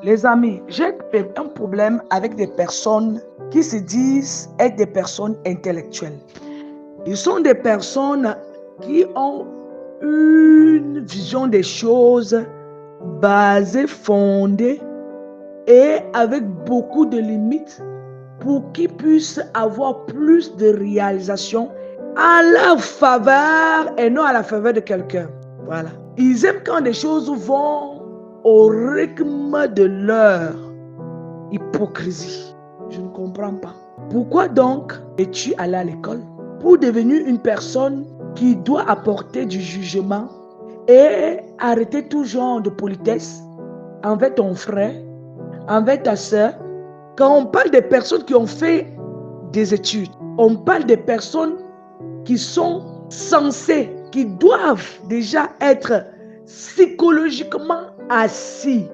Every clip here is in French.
Les amis, j'ai un problème avec des personnes qui se disent être des personnes intellectuelles. Ils sont des personnes qui ont une vision des choses basée, fondée et avec beaucoup de limites pour qu'ils puissent avoir plus de réalisation à leur faveur et non à la faveur de quelqu'un. Voilà. Ils aiment quand les choses vont au rythme de leur hypocrisie. Je ne comprends pas. Pourquoi donc es-tu allé à l'école? Pour devenir une personne qui doit apporter du jugement et arrêter tout genre de politesse envers ton frère, envers ta soeur. Quand on parle des personnes qui ont fait des études, on parle des personnes qui sont censées, qui doivent déjà être psychologiquement assis.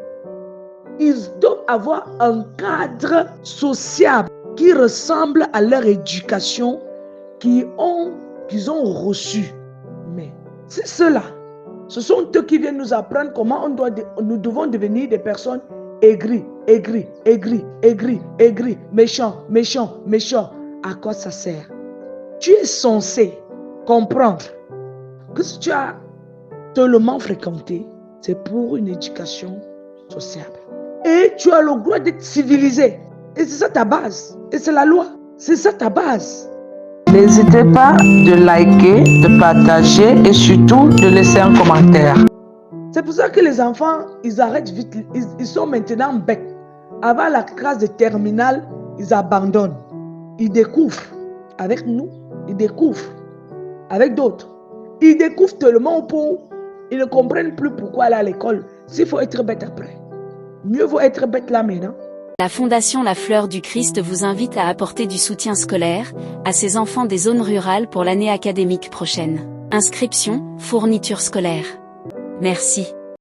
Ils doivent avoir un cadre social qui ressemble à leur éducation qu'ils ont reçue. Mais c'est cela. Ce sont eux qui viennent nous apprendre comment nous devons devenir des personnes aigries, méchants. À quoi ça sert? Tu es censé comprendre que si tu as tellement fréquenté, c'est pour une éducation sociale. Et tu as le droit d'être civilisé. Et c'est ça ta base. Et c'est la loi. C'est ça ta base. N'hésitez pas de liker, de partager et surtout de laisser un commentaire. C'est pour ça que les enfants, ils arrêtent vite. Ils sont maintenant bêtes. Avant la classe de terminale, ils abandonnent. Ils découvrent avec nous. Ils découvrent avec d'autres. Ils découvrent tellement pour... Ils ne comprennent plus pourquoi aller à l'école. S'il faut être bête après. Mieux vaut être bête là maintenant. La Fondation La Fleur du Christ vous invite à apporter du soutien scolaire à ces enfants des zones rurales pour l'année académique prochaine. Inscription, fourniture scolaire. Merci.